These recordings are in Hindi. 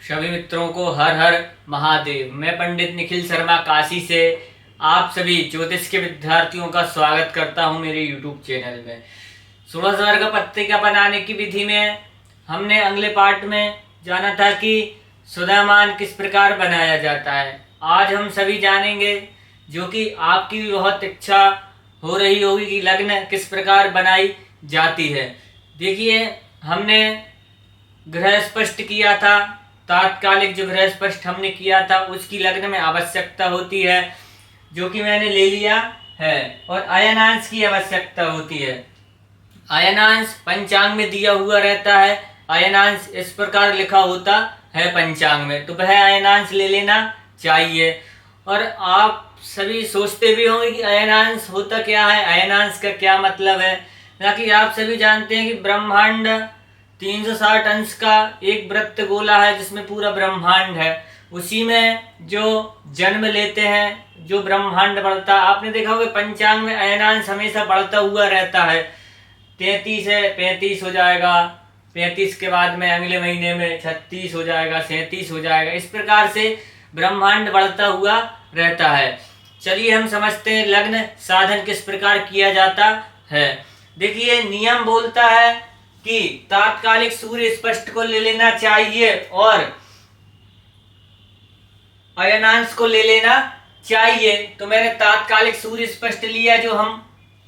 सभी मित्रों को हर हर महादेव। मैं पंडित निखिल शर्मा काशी से आप सभी ज्योतिष के विद्यार्थियों का स्वागत करता हूं मेरे YouTube चैनल में। 16 वर्ग पत्रिका बनाने की विधि में हमने अगले पार्ट में जाना था कि सुदामान किस प्रकार बनाया जाता है। आज हम सभी जानेंगे, जो कि आपकी भी बहुत इच्छा हो रही होगी कि लग्न किस प्रकार बनाई जाती है। देखिए, हमने ग्रह स्पष्ट किया था, तात्कालिक जो ग्रह स्पष्ट हमने किया था उसकी लग्न में आवश्यकता होती है, जो कि मैंने ले लिया है। और अयनांश की आवश्यकता होती है। अयनांश पंचांग में दिया हुआ रहता है। अयनांश इस प्रकार लिखा होता है पंचांग में, तो वह अयनांश ले लेना चाहिए। और आप सभी सोचते भी होंगे कि अयनांश होता क्या है, अयनांश का क्या मतलब है। ताकि आप सभी जानते हैं कि ब्रह्मांड 360 अंश का एक वृत्त गोला है, जिसमें पूरा ब्रह्मांड है। उसी में जो जन्म लेते हैं, जो ब्रह्मांड बढ़ता है, आपने देखा होगा पंचांग में अयनांश हमेशा बढ़ता हुआ रहता है। 33 है, 35 हो जाएगा, 35 के बाद में अगले महीने में 36 हो जाएगा, 37 हो जाएगा। इस प्रकार से ब्रह्मांड बढ़ता हुआ रहता है। चलिए हम समझते हैं लग्न साधन किस प्रकार किया जाता है। देखिए, नियम बोलता है कि तात्कालिक सूर्य स्पष्ट को ले लेना चाहिए और अयनांश को ले लेना चाहिए। तो मैंने तात्कालिक सूर्य स्पष्ट लिया, जो हम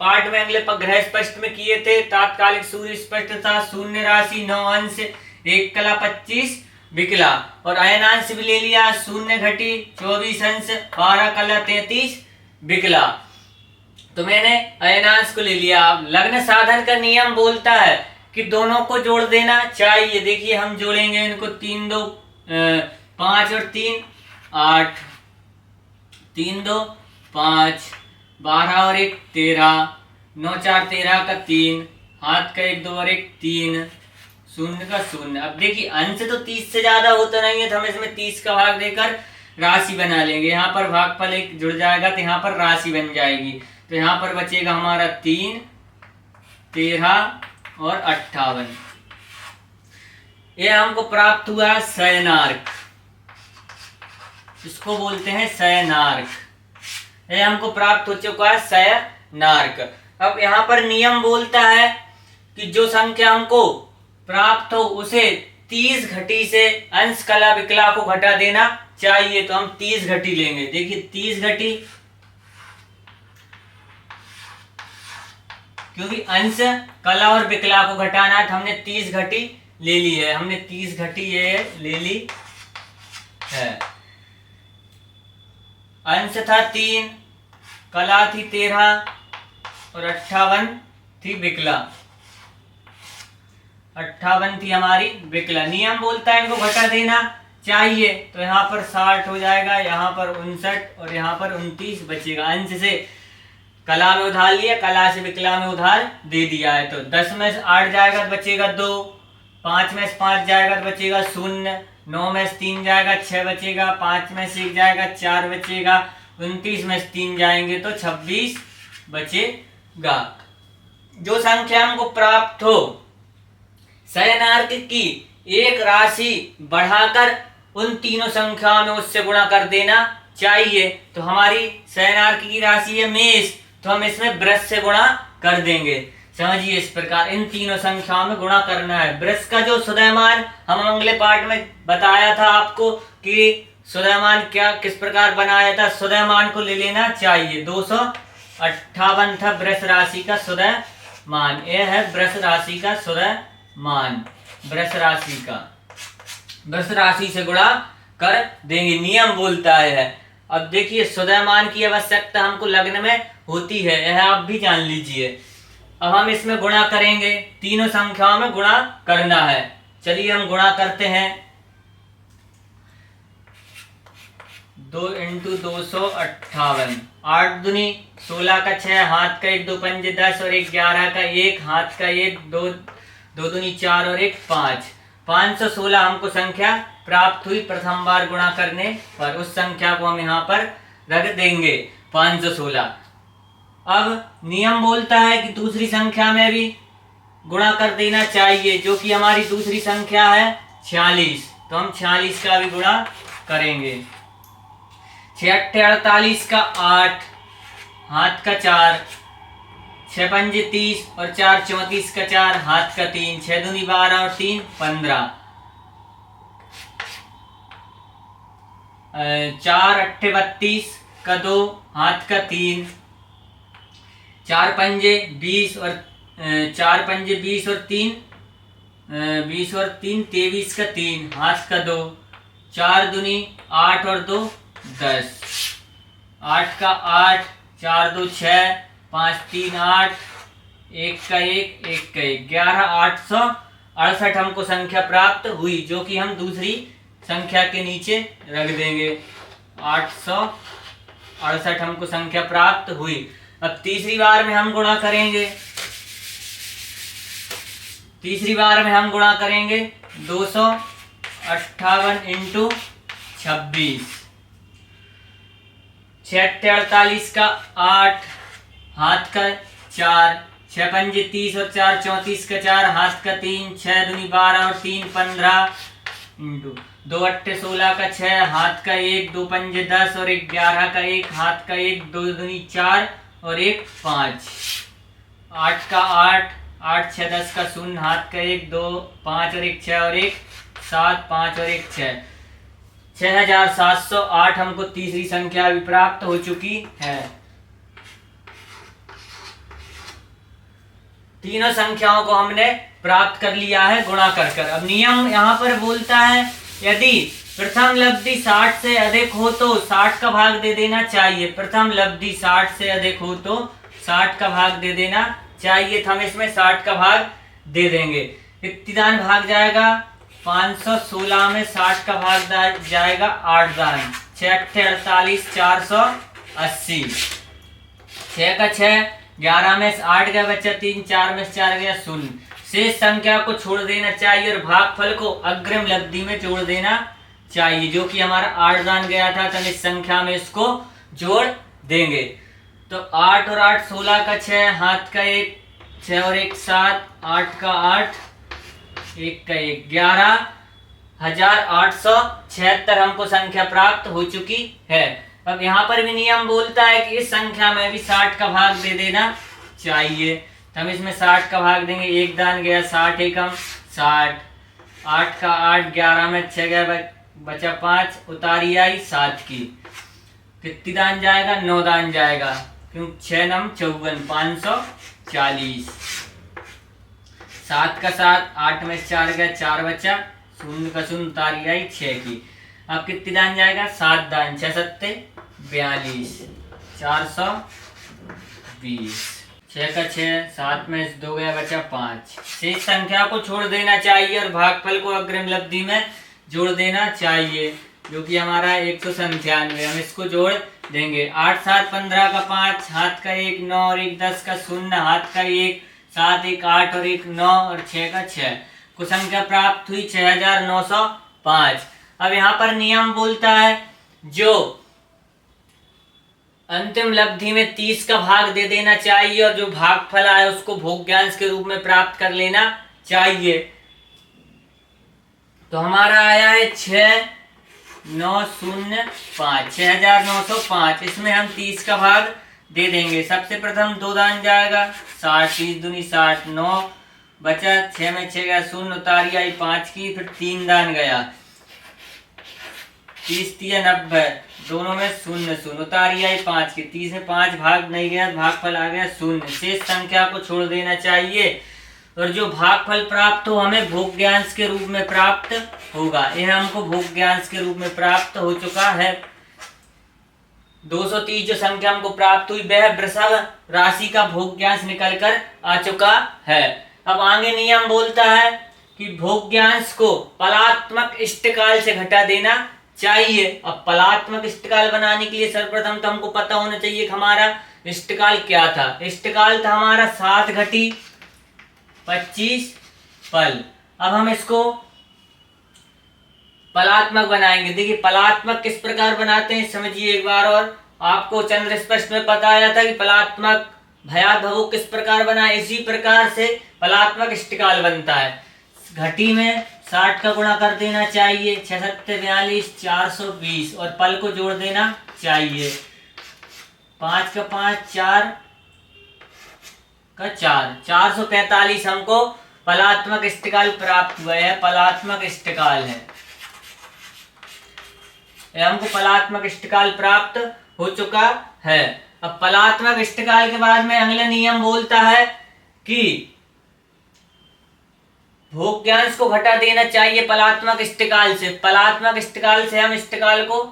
पार्ट में अगले ग्रह स्पष्ट में किए थे। तात्कालिक सूर्य स्पष्ट था 0 राशि 9 अंश 1 कला 25 विकला। और अयनांश भी ले लिया 0 घटी 24 अंश 12 कला 33 विकला। तो मैंने अयनांश को ले लिया। अब लग्न साधन का नियम बोलता है कि दोनों को जोड़ देना चाहिए। देखिए, हम जोड़ेंगे इनको, 3 2 5 और 3 8, 3 2 5, 12 और 1 13, 9 4 13 का 3, हाथ का 1 2 और 1 3, शून्य का 0। अब देखिए, अंश तो 30 से ज्यादा होता नहीं है, तो हम इसमें 30 का भाग देकर राशि बना लेंगे। यहाँ पर भागफल 1 जुड़ जाएगा, तो यहाँ पर राशि बन जाएगी। तो यहाँ पर बचेगा हमारा 3, 13 और 58। यह हमको प्राप्त हुआ शयनार्क, इसको बोलते हैं शयनार्क। यह हमको प्राप्त हो चुका है शयनार्क। अब यहाँ पर नियम बोलता है कि जो संख्या हमको प्राप्त हो उसे 30 घटी से अंश कला विकला को घटा देना चाहिए। तो हम 30 घटी लेंगे। देखिए, 30 घटी, क्योंकि अंश कला और विकला को घटाना है, तो हमने 30 घटी ले ली है। हमने 30 घटी ये ले ली है। अंश था 3, कला थी 13 और 58 थी विकला। 58 थी हमारी विकला। नियम बोलता है इनको घटा देना चाहिए। तो यहाँ पर 60 हो जाएगा, यहाँ पर 59 और यहाँ पर 29 बचेगा। अंश से कला में उधार लिया, कला से विकला में उधार दे दिया है। तो 10 में से 8 जाएगा तो बचेगा 2, 5 में से 5 जाएगा तो बचेगा 0, 9 में से 3 जाएगा 6 बचेगा, 5 में से 1 जाएगा 4 बचेगा, 29 में से 3 जाएंगे तो 26 बचेगा। जो संख्या हमको प्राप्त हो, शयनार्क की एक राशि बढ़ाकर उन तीनों संख्याओं में उससे गुणा कर देना चाहिए। तो हमारी शयनार्क की राशि है मेष, तो हम इसमें वृष से गुणा कर देंगे। समझिए, इस प्रकार इन तीनों संख्याओं में गुणा करना है। वृष का जो सुदैमान हम अगले पार्ट में बताया था आपको कि सुदैमान क्या किस प्रकार बनाया था। सुदैमान को ले लेना चाहिए। 258 था वृष राशि का सुदैमान। यह है वृष राशि का सुदैमान। वृष राशि का वृष राशि से गुणा कर देंगे, नियम बोलता है। अब देखिए, सुदैमान की आवश्यकता हमको लग्न में होती है, यह आप भी जान लीजिए। अब हम इसमें गुणा करेंगे, तीनों संख्याओं में गुणा करना है। चलिए हम गुणा करते हैं। 2 × 258, 8 दूनी 16 का 6, हाथ का 1 2 पंजे 10 और 1 11 का 1, हाथ का 1 2 2 दूनी 4 और 1 5। 516 हमको संख्या प्राप्त हुई प्रथम बार गुणा करने पर। उस संख्या को हम यहाँ पर रख देंगे 516। अब नियम बोलता है कि दूसरी संख्या में भी गुणा कर देना चाहिए, जो कि हमारी दूसरी संख्या है 46। तो हम 46 का भी गुणा करेंगे। 6 अट्ठे 48 का 8, हाथ का 4, 6 पंजे 30 और 4 34 का 4, हाथ का 3, 6 दूनी 12 और 3 15, 4 अट्ठे 32 का 2, हाथ का 3, 4 पंजे 20 और 4 पंजे 20 और 3 20 और 3 23 का 3, हाथ का 2, 4 दूनी 8 और 2 10, 8 का 8, 4 2 6, 5 3 8, 1 का 1, 1 का 1, 11 868 हमको संख्या प्राप्त हुई, जो कि हम दूसरी संख्या के नीचे रख देंगे। 868 हमको संख्या प्राप्त हुई। अब तीसरी बार में हम गुणा करेंगे। तीसरी बार में हम गुणा करेंगे 258 इंटू 26, 6 अट्ठे 48 का 8, हाथ का 4, 6 पंजे 30 और 4 34 का 4, हाथ का 3, 6 दूनी 12 और 3 15 इंटू 2 अट्ठे 16 का 6, हाथ का 1, 2 पंजे 10 और 1 11 का 1, हाथ का 1, 2 दूनी 4 और 1 5, 8 का 8, 8 6 10 का 0, हाथ का 1 2 5 और 1 6 और 1 7 5 और 1 6, 6708 हमको तीसरी संख्या भी प्राप्त हो चुकी है। तीनों संख्याओं को हमने प्राप्त कर लिया है गुणा कर कर। अब नियम यहाँ पर बोलता है यदि प्रथम लब्धि 60 से अधिक हो तो 60 का भाग दे देना चाहिए। प्रथम लब्धि 60 से अधिक हो तो 60 का भाग दे देना चाहिए। तो हम इसमें 60 का भाग दे देंगे। कितनी दान भाग जाएगा? 516 में 60 का भाग जाएगा 8 दान। 6 अट्ठे 48, 480। 6 का 6, 11 में से 8 गया बच्चा 3, 4 में से 4 गया 0। शेष संख्या को छोड़ देना चाहिए और भागफल को अग्रिम लब्धि में जोड़ देना चाहिए, जो कि हमारा 8 दान गया था। तो इस संख्या में इसको जोड़ देंगे। तो 8 और 8 16 का 6, हाथ का 1, 6 और 1 7, 8 का 8, 1 का 1, 11,876 हमको संख्या प्राप्त हो चुकी है। अब यहाँ पर भी नियम बोलता है कि इस संख्या में भी 60 का भाग दे देना चाहिए। तो हम इसमें 60 का भाग देंगे। एक दान गया 60 एकम 60, 8 का 8, 11 में 6 गया बचा 5, उतारी आई 7 की। कितनी दान जाएगा? 9 दान जाएगा, क्योंकि 6 नम 54, 540। 7 का 7, 8 में 4 गया 4 बचा, 0 का 0, उतारी आई 6 की। अब कितनी दान जाएगा? 7 दान, 6 सत्ते 42, 420। 6 का 6, 7 में 2 गया बचा 5। शेष संख्या को छोड़ देना चाहिए और भागफल को अग्रिम लब्धि में जोड़ देना चाहिए, जो कि हमारा 197। हम इसको जोड़ देंगे। 8 7 15 का 5, हाथ का 1, 9 और 1 10 का 0, हाथ का 1, 7 1 8 और 1 9 और 6 का 6। कुछ संख्या प्राप्त हुई 6905। अब यहाँ पर नियम बोलता है जो अंतिम लब्धि में 30 का भाग दे देना चाहिए और जो भागफल आए उसको भोग्यांश के रूप में प्राप्त कर लेना चाहिए। तो हमारा आया है 6905, 6905। इसमें हम 30 का भाग दे देंगे। सबसे प्रथम 2 दान जाएगा 60, 30 दूनी 60, 9 बचा, 6 में 6 गया 0, उतारी आई 5 की। फिर 3 दान गया 30 3 90, दोनों में 0 0, उतारी आई 5 की। 30 में 5 भाग नहीं गया, भागफल आ गया 0। शेष संख्या को छोड़ देना चाहिए और जो भागफल प्राप्त हो हमें भोग्यांश के रूप में प्राप्त होगा। यह हमको भोग्यांश के रूप में प्राप्त हो चुका है। 230 जो संख्या हमको प्राप्त हुई वह वृषभ राशि का भोग्यांश निकल कर आ चुका है। अब आगे नियम बोलता है कि भोग्यांश को पलात्मक इष्टकाल से घटा देना चाहिए। अब पलात्मक इष्टकाल बनाने के लिए सर्वप्रथम तो हमको पता होना चाहिए कि हमारा इष्टकाल क्या था। इष्टकाल था हमारा 7 घटी 25 पल। अब हम इसको पलात्मक बनाएंगे। देखिए पलात्मक किस प्रकार बनाते हैं समझिए एक बार। और आपको चंद्र स्पष्ट में बताया था कि पलात्मक भयाभवो किस प्रकार बना, इसी प्रकार से पलात्मक इष्टकाल बनता है। घटी में 60 का गुणा कर देना चाहिए, 6 सत्ते 42, 420 और पल को जोड़ देना चाहिए। 5 का 5, 4 का 4, 445 हमको पलात्मक इष्टकाल प्राप्त हुआ है। पलात्मक इष्टकाल है, हमको पलात्मक इष्टकाल प्राप्त हो चुका है। अब पलात्मक इष्टकाल के बाद में अगला नियम बोलता है कि भोग्यांश को घटा देना चाहिए पलात्मक इष्टकाल से। पलात्मक इष्टकाल से हम इष्टकाल को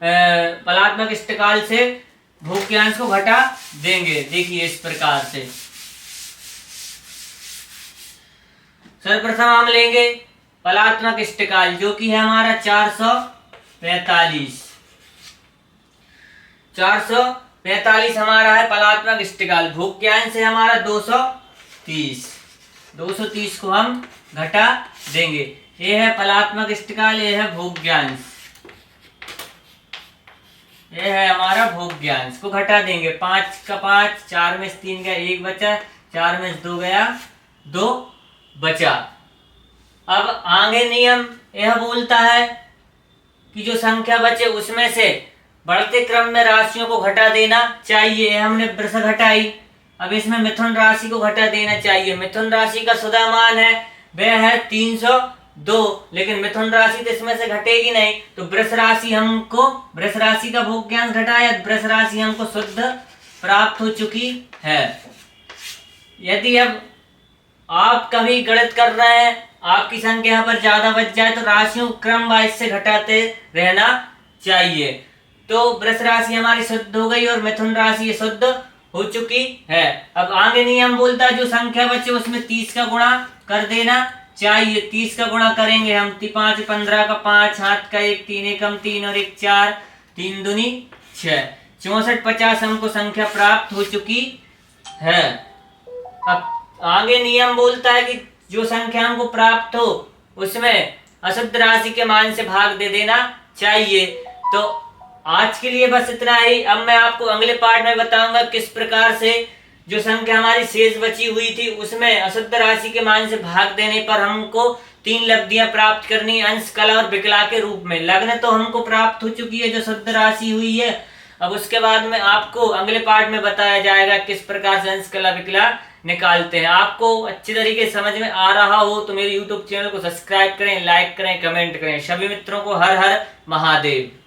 पलात्मक इष्टकाल से भोग्यांश को घटा देंगे। देखिए इस प्रकार से सर्वप्रथम हम लेंगे पलात्मक इष्टकाल जो कि है हमारा 445। 445 हमारा है पलात्मक इष्टकाल। भोग्यांश है हमारा 230। 230 को हम घटा देंगे। ये है पलात्मक इष्टकाल, ये है भोग्यांश, ये है हमारा भोग्यांश को घटा देंगे। 5 का 5, 4 में से 3 गया, 1 बचा, 4 में से 2 गया, 2 बचा। अब आगे नियम यह बोलता है कि जो संख्या बचे उसमें से बढ़ते क्रम में राशियों को घटा देना चाहिए। हमने वृष घटाई, अब इसमें मिथुन राशि को घटा देना चाहिए। मिथुन राशि का सुधा मान है वह है 302, लेकिन मिथुन राशि तो इसमें से घटेगी नहीं, तो वृष राशि हमको, वृष राशि का भोग्यांश घटाया, वृष राशि हमको शुद्ध प्राप्त हो चुकी है। यदि अब आप कभी गणित कर रहे हैं, आपकी संख्या यहाँ पर ज्यादा बच जाए तो राशियों क्रम वाइज से घटाते रहना चाहिए। तो वृष राशि हमारी शुद्ध हो गई और मिथुन राशि शुद्ध हो चुकी है। अब आगे नियम बोलता है जो संख्या बचे उसमें 30 का गुणा कर देना चाहिए। 30 का गुणा करेंगे हम, 5 15 का 5, हाथ का 1, 3 एकम 3 और 1 4, 3 दूनी 6, 64 50 हमको संख्या प्राप्त हो चुकी है। अब आगे नियम बोलता है कि जो संख्या हमको प्राप्त हो उसमें अशुद्ध राशि के मान से भाग दे देना चाहिए। तो आज के लिए बस इतना ही। अब मैं आपको अगले पार्ट में बताऊंगा किस प्रकार से जो संख्या हमारी शेष बची हुई थी उसमें अशुद्ध राशि के मान से भाग देने पर हमको 3 लब्धियां प्राप्त करनी, अंश, कला और विकला के रूप में। लग्न तो हमको प्राप्त हो चुकी है जो शुद्ध राशि हुई है। अब उसके बाद में आपको अगले पार्ट में बताया जाएगा किस प्रकार से अंश, कला, विकला निकालते हैं। आपको अच्छी तरीके से समझ में आ रहा हो तो मेरे YouTube चैनल को सब्सक्राइब करें, लाइक करें, कमेंट करें। सभी मित्रों को हर हर महादेव।